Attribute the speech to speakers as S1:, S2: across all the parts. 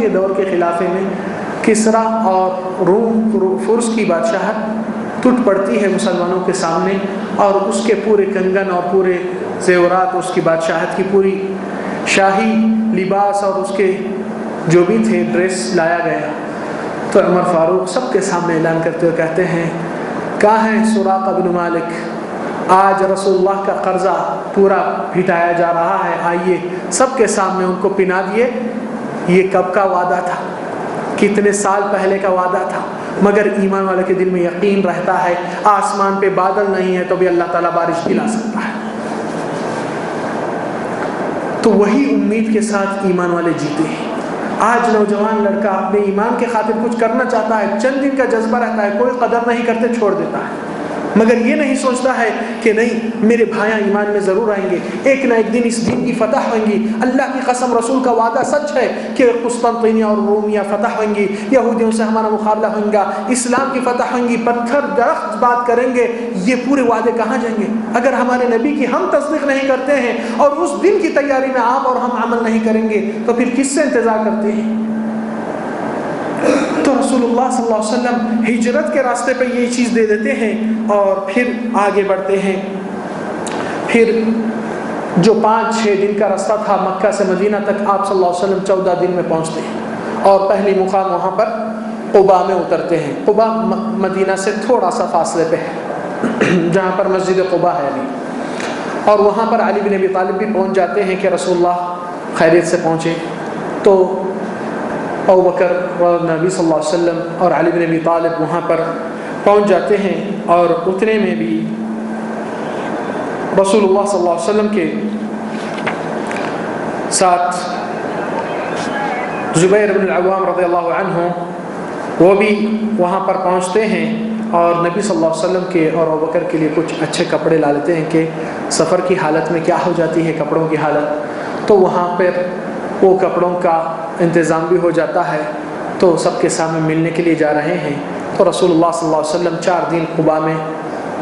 S1: کے دور کے خلافے میں کسرا اور روم فرس کی بادشاہت ٹوٹ پڑتی ہے مسلمانوں کے سامنے، اور اس کے پورے کنگن اور پورے زیورات، اس کی بادشاہت کی پوری شاہی لباس اور اس کے جو بھی تھے ڈریس لایا گیا۔ تو عمر فاروق سب کے سامنے اعلان کرتے ہوئے کہتے ہیں، کہاں ہے سراقہ بن مالک؟ آج رسول اللہ کا قرضہ پورا بھٹایا جا رہا ہے، آئیے۔ سب کے سامنے ان کو پنا دیے۔ یہ کب کا وعدہ تھا؟ کتنے سال پہلے کا وعدہ تھا، مگر ایمان والے کے دل میں یقین رہتا ہے آسمان پہ بادل نہیں ہے تو بھی اللہ تعالیٰ بارش دلا سکتا ہے۔ تو وہی امید کے ساتھ ایمان والے جیتے ہیں۔ آج نوجوان لڑکا اپنے ایمان کے خاطر کچھ کرنا چاہتا ہے، چند دن کا جذبہ رہتا ہے، کوئی قدر نہیں کرتے چھوڑ دیتا ہے، مگر یہ نہیں سوچتا ہے کہ نہیں میرے بھائیاں ایمان میں ضرور آئیں گے، ایک نہ ایک دن اس دین کی فتح ہوئیں گی۔ اللہ کی قسم، رسول کا وعدہ سچ ہے کہ قسطنطنیہ اور رومیہ فتح ہوئیں گی، یہودیوں سے ہمارا مقابلہ ہوگا، اسلام کی فتح ہوئیں گی، پتھر درخت بات کریں گے۔ یہ پورے وعدے کہاں جائیں گے اگر ہمارے نبی کی ہم تصدیق نہیں کرتے ہیں اور اس دن کی تیاری میں آپ اور ہم عمل نہیں کریں گے تو پھر کس سے انتظار کرتے ہیں؟ تو رسول اللہ صلی اللہ علیہ وسلم ہجرت کے راستے پہ یہ چیز دے دیتے ہیں اور پھر آگے بڑھتے ہیں۔ پھر جو 5-6 دن کا راستہ تھا مکہ سے مدینہ تک، آپ صلی اللہ علیہ وسلم 14 دن میں پہنچتے ہیں اور پہلی مقام وہاں پر قباء میں اترتے ہیں۔ قباء مدینہ سے تھوڑا سا فاصلے پہ ہے جہاں پر مسجد قباء ہے علی، اور وہاں پر علی بن ابی طالب بھی پہنچ جاتے ہیں کہ رسول اللہ خیریت سے پہنچے۔ تو ابوبکر اور نبی صلی اللہ علیہ وسلم اور علی بن ابی طالب وہاں پر پہنچ جاتے ہیں، اور اتنے میں بھی رسول اللہ صلی اللہ علیہ وسلم کے ساتھ زبیر بن العوام رضی اللہ عنہ وہ بھی وہاں پر پہنچتے ہیں، اور نبی صلی اللہ علیہ وسلم کے اور ابوبکر کے لیے کچھ اچھے کپڑے لا لیتے ہیں کہ سفر کی حالت میں کیا ہو جاتی ہے کپڑوں کی حالت، تو وہاں پر وہ کپڑوں کا انتظام بھی ہو جاتا ہے۔ تو سب کے سامنے ملنے کے لیے جا رہے ہیں، تو رسول اللہ صلی اللہ علیہ وسلم 4 دن قباء میں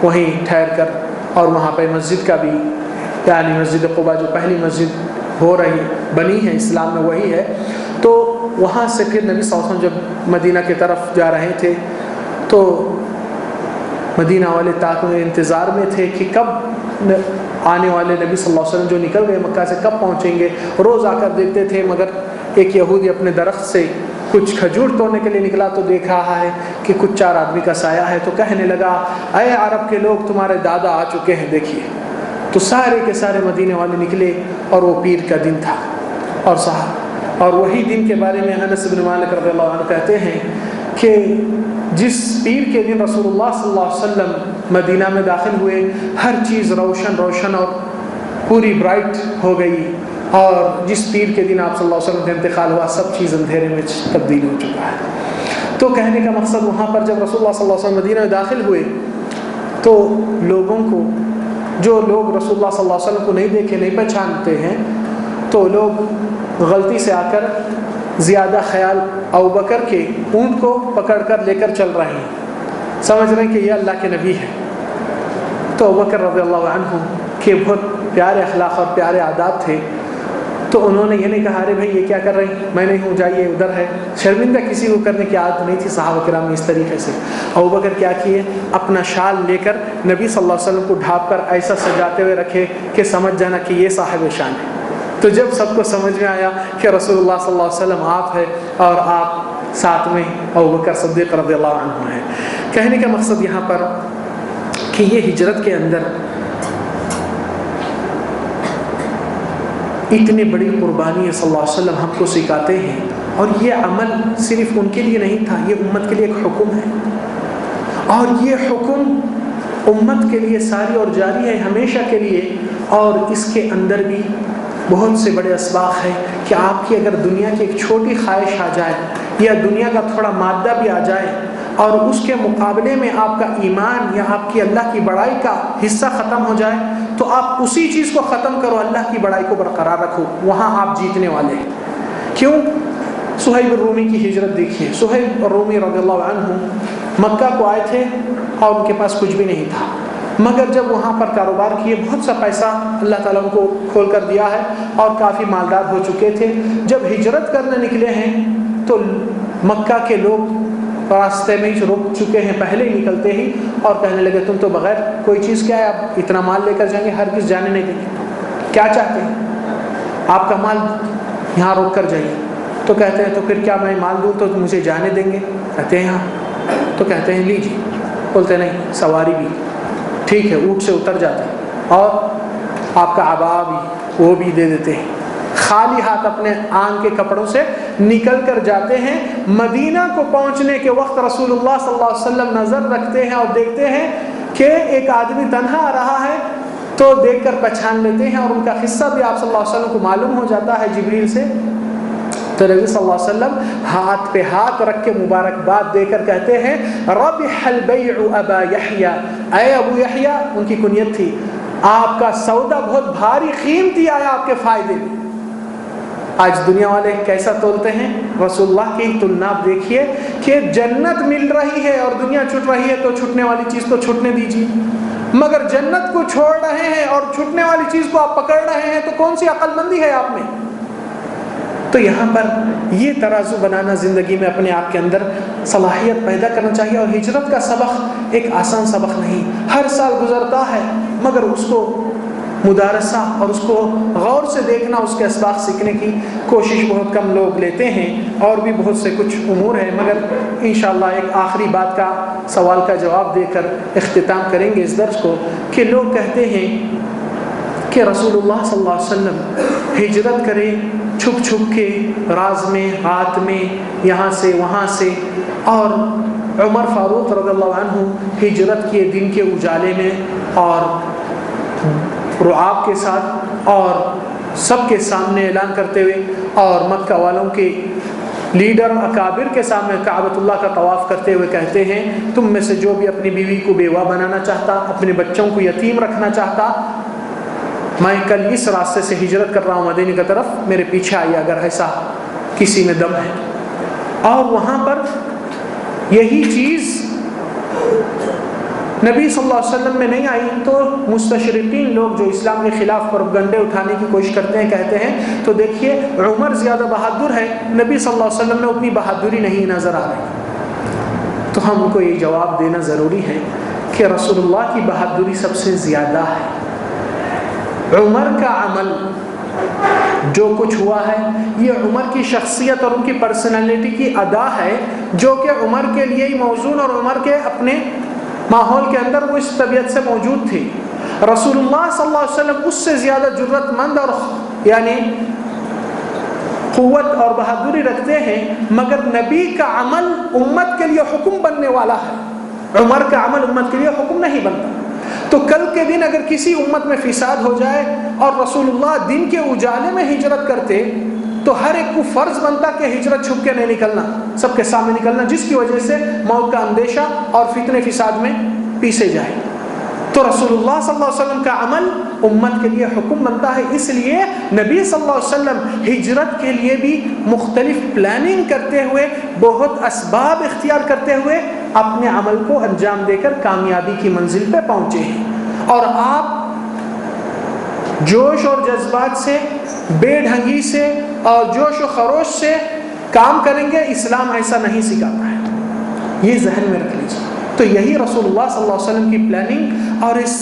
S1: وہیں ٹھہر کر، اور وہاں پہ مسجد کا بھی، یعنی مسجد قباء جو پہلی مسجد بنی ہے اسلام میں وہی ہے، تو وہاں سے پھر نبی صلی اللہ علیہ وسلم جب مدینہ کی طرف جا رہے تھے تو مدینہ والے انتظار میں تھے کہ کب آنے والے نبی صلی اللہ علیہ وسلم جو نکل گئے مکہ سے کب پہنچیں گے۔ روز آ کر دیکھتے تھے، مگر ایک یہودی اپنے درخت سے کچھ کھجور توڑنے کے لیے نکلا تو دیکھ رہا ہے کہ کچھ 4 آدمی کا سایہ ہے، تو کہنے لگا اے عرب کے لوگ، تمہارے دادا آ چکے ہیں دیکھیے۔ تو سارے کے سارے مدینے والے نکلے، اور وہ پیر کا دن تھا، اور وہی دن کے بارے میں انس بن مالک رضی اللہ عنہ کہتے ہیں کہ جس پیر کے دن رسول اللہ صلی اللہ علیہ وسلم مدینہ میں داخل ہوئے، ہر چیز روشن اور پوری برائٹ ہو گئی، اور جس پیر کے دن آپ صلی اللہ علیہ وسلم کا انتقال ہوا سب چیز اندھیرے میں تبدیل ہو چکا ہے۔ تو کہنے کا مقصد وہاں پر جب رسول اللہ صلی اللہ علیہ وسلم مدینہ میں داخل ہوئے تو لوگوں کو، جو لوگ رسول اللہ صلی اللہ علیہ وسلم کو نہیں دیکھے نہیں پہچانتے ہیں، تو لوگ غلطی سے آ کر زیادہ خیال ابوبکر کے اونٹ کو پکڑ کر لے کر چل رہے ہیں، سمجھ رہے ہیں کہ یہ اللہ کے نبی ہے۔ تو ابوبکر رضی اللہ عنہ کے بہت پیارے اخلاق اور پیارے عادات تھے، تو انہوں نے یہ نہیں کہا ارے بھائی یہ کیا کر رہے ہیں، میں نہیں ہوں، جائیے ادھر ہے۔ شرمندہ کسی کو کرنے کی عادت نہیں تھی صحابہ کرام میں اس طریقے سے۔ ابوبکر کیا کیے، اپنا شال لے کر نبی صلی اللہ علیہ وسلم کو ڈھانپ کر ایسا سجاتے ہوئے رکھے کہ سمجھ جانا کہ یہ صاحب شان ہے۔ تو جب سب کو سمجھ میں آیا کہ رسول اللہ صلی اللہ علیہ وسلم آپ ہے اور آپ ساتھ میں ابوبکر صدیق رضی اللہ عنہ ہیں۔ کہنے کا مقصد یہاں پر کہ یہ ہجرت کے اندر اتنی بڑی قربانی صلی اللہ علیہ وسلم ہم کو سکھاتے ہیں، اور یہ عمل صرف ان کے لیے نہیں تھا، یہ امت کے لیے ایک حکم ہے، اور یہ حکم امت کے لیے ساری اور جاری ہے ہمیشہ کے لیے۔ اور اس کے اندر بھی بہت سے بڑے اسباق ہیں کہ آپ کی اگر دنیا کی ایک چھوٹی خواہش آ جائے یا دنیا کا تھوڑا مادہ بھی آ جائے اور اس کے مقابلے میں آپ کا ایمان یا آپ کی اللہ کی بڑائی کا حصہ ختم ہو جائے تو آپ اسی چیز کو ختم کرو، اللہ کی بڑائی کو برقرار رکھو، وہاں آپ جیتنے والے ہیں۔ کیوں؟ صہیب الرومی کی ہجرت دیکھیے، صہیب الرومی رضی اللہ عنہ مکہ کو آئے تھے اور ان کے پاس کچھ بھی نہیں تھا، مگر جب وہاں پر کاروبار کیے بہت سا پیسہ اللہ تعالیٰ ان کو کھول کر دیا ہے اور کافی مالدار ہو چکے تھے۔ جب ہجرت کرنے نکلے ہیں تو مکہ کے لوگ راستے میں ہی رک چکے ہیں پہلے ہی نکلتے ہی، اور کہنے لگے تم تو بغیر کوئی چیز کیا ہے آپ اتنا مال لے کر جائیں گے؟ ہرگز جانے نہیں دیں گے، کیا چاہتے ہیں آپ کا مال یہاں روک کر جائیے۔ تو کہتے ہیں تو پھر کیا میں مال دوں تو مجھے جانے دیں گے؟ کہتے ہیں ہاں۔ تو کہتے ہیں لیجیے، بولتے نہیں سواری بھی ٹھیک ہے، اونٹ سے اتر جاتے ہیں اور آپ کا عبا بھی وہ بھی دے دیتے ہیں، خالی ہاتھ اپنے آن کے کپڑوں سے نکل کر جاتے ہیں۔ مدینہ کو پہنچنے کے وقت رسول اللہ صلی اللہ علیہ وسلم نظر رکھتے ہیں اور دیکھتے ہیں کہ ایک آدمی تنہا آ رہا ہے، تو دیکھ کر پہچان لیتے ہیں، اور ان کا قصہ بھی آپ صلی اللہ علیہ وسلم کو معلوم ہو جاتا ہے جبریل سے۔ تو نبی صلی اللہ علیہ وسلم ہاتھ پہ ہاتھ رکھ کے مبارکباد دے کر کہتے ہیں ربح البیع ابا یحییٰ، اے ابو یحییٰ، ان کی کنیت تھی، آپ کا سودا بہت بھاری قیمتی آیا آپ کے فائدے میں۔ آج دنیا والے کیسا تولتے ہیں؟ رسول اللہ کی تلنا دیکھیے کہ جنت مل رہی ہے اور دنیا چھٹ رہی ہے، تو چھٹنے والی چیز کو چھٹنے دیجیے، مگر جنت کو چھوڑ رہے ہیں اور چھٹنے والی چیز کو آپ پکڑ رہے ہیں، تو کون سی عقل مندی ہے آپ میں؟ تو یہاں پر یہ ترازو بنانا زندگی میں اپنے آپ کے اندر صلاحیت پیدا کرنا چاہیے۔ اور ہجرت کا سبق ایک آسان سبق نہیں، ہر سال گزرتا ہے، مگر اس کو مدارسہ اور اس کو غور سے دیکھنا، اس کے اسباق سیکھنے کی کوشش بہت کم لوگ لیتے ہیں۔ اور بھی بہت سے کچھ امور ہیں، مگر انشاءاللہ ایک آخری بات کا سوال کا جواب دے کر اختتام کریں گے اس درس کو، کہ لوگ کہتے ہیں کہ رسول اللہ صلی اللہ علیہ وسلم ہجرت کرے چھپ چھپ کے، راز میں، رات میں، یہاں سے وہاں سے، اور عمر فاروق رضی اللہ عنہ ہجرت کیے دن کے اجالے میں اور رعاب کے ساتھ اور سب کے سامنے اعلان کرتے ہوئے، اور مکہ والوں کے لیڈر اکابر کے سامنے کعبۃ اللہ کا طواف کرتے ہوئے کہتے ہیں تم میں سے جو بھی اپنی بیوی کو بیوہ بنانا چاہتا، اپنے بچوں کو یتیم رکھنا چاہتا، میں کل اس راستے سے ہجرت کر رہا ہوں مدینے کی طرف، میرے پیچھے آئیے اگر ایسا کسی میں دم ہے۔ اور وہاں پر یہی چیز نبی صلی اللہ علیہ وسلم میں نہیں آئی، تو مستشرقین لوگ جو اسلام کے خلاف پروپیگنڈے اٹھانے کی کوشش کرتے ہیں کہتے ہیں تو دیکھیے عمر زیادہ بہادر ہے، نبی صلی اللہ علیہ وسلم میں اتنی بہادری نہیں نظر آ رہی۔ تو ہم کو یہ جواب دینا ضروری ہے کہ رسول اللہ کی بہادری سب سے زیادہ ہے۔ عمر کا عمل جو کچھ ہوا ہے یہ عمر کی شخصیت اور ان کی پرسنالٹی کی ادا ہے، جو کہ عمر کے لیے ہی موزون اور عمر کے اپنے ماحول کے اندر وہ اس طبیعت سے موجود تھی۔ رسول اللہ صلی اللہ علیہ وسلم اس سے زیادہ جرأت مند اور یعنی قوت اور بہادری رکھتے ہیں، مگر نبی کا عمل امت کے لیے حکم بننے والا ہے، عمر کا عمل امت کے لیے حکم نہیں بنتا۔ تو کل کے دن اگر کسی امت میں فساد ہو جائے اور رسول اللہ دن کے اجالے میں ہجرت کرتے، تو ہر ایک کو فرض بنتا کہ ہجرت چھپ کے نہیں نکلنا، سب کے سامنے نکلنا، جس کی وجہ سے موت کا اندیشہ اور فتنے فساد میں پیسے جائے۔ تو رسول اللہ صلی اللہ علیہ وسلم کا عمل امت کے لیے حکم بنتا ہے، اس لیے نبی صلی اللہ علیہ وسلم ہجرت کے لیے بھی مختلف پلاننگ کرتے ہوئے، بہت اسباب اختیار کرتے ہوئے اپنے عمل کو انجام دے کر کامیابی کی منزل پہ پہنچے ہیں۔ اور آپ جوش اور جذبات سے، بے ڈھنگی سے اور جوش و خروش سے کام کریں گے، اسلام ایسا نہیں سکھاتا ہے، یہ ذہن میں رکھ لیجیے۔ تو یہی رسول اللہ صلی اللہ علیہ وسلم کی پلاننگ اور اس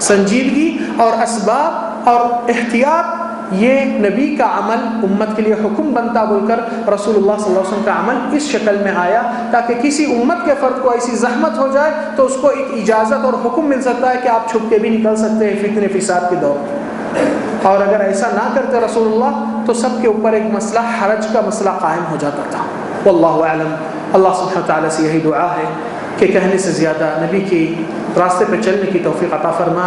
S1: سنجیدگی اور اسباب اور احتیاط، یہ نبی کا عمل امت کے لیے حکم بنتا بول کر رسول اللہ صلی اللہ علیہ وسلم کا عمل اس شکل میں آیا، تاکہ کسی امت کے فرد کو ایسی زحمت ہو جائے تو اس کو ایک اجازت اور حکم مل سکتا ہے کہ آپ چھپ کے بھی نکل سکتے ہیں فتنے فساد کے دور۔ اور اگر ایسا نہ کرتے رسول اللہ تو سب کے اوپر ایک مسئلہ حرج کا مسئلہ قائم ہو جاتا تھا۔ واللہ اعلم۔ اللہ سبحانہ تعالیٰ سے یہی دعا ہے کہ کہنے سے زیادہ نبی کی راستے پہ چلنے کی توفیق عطا فرما،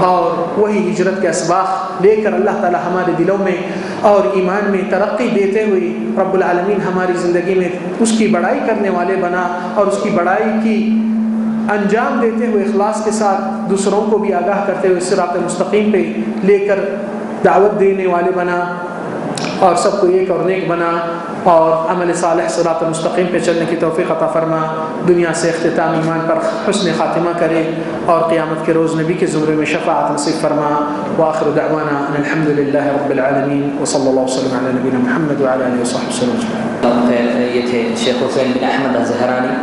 S1: اور وہی ہجرت کے اسباق لے کر اللہ تعالیٰ ہمارے دلوں میں اور ایمان میں ترقی دیتے ہوئے رب العالمین ہماری زندگی میں اس کی بڑائی کرنے والے بنا، اور اس کی بڑائی کی انجام دیتے ہوئے اخلاص کے ساتھ دوسروں کو بھی آگاہ کرتے ہوئے صراط مستقیم پہ لے کر دعوت دینے والے بنا، اور سب کو ایک اور نیک بنا، اور عمل صالح صراط مستقیم پہ چلنے کی توفیق عطا فرما، دنیا سے اختتام ایمان پر حسن خاتمہ کرے، اور قیامت کے روز نبی کے زمرے میں شفاعت نصیب فرما۔ وآخر دعوانا ان الحمد للہ رب العالمین، وصلی اللہ وسلم علی نبینا محمد وعلی آلہ وصحبہ وسلم۔
S2: یہ تھے شیخ حسین بن احمد الزہرانی،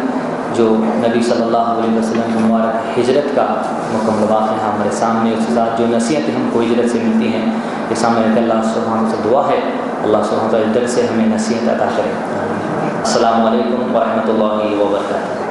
S2: جو نبی صلی اللہ علیہ وسلم کی مبارک ہجرت کا مکمل واقعہ ہمارے سامنے، اس کے ساتھ جو نصیحتیں ہم کو ہجرت سے ملتی ہیں، یہ سامنے رکھ اللہ سبحانہ سے دعا ہے اللہ سبحانہ تعالیٰ دل سے ہمیں نصیحت عطا کرے۔ السلام علیکم ورحمۃ اللہ وبرکاتہ۔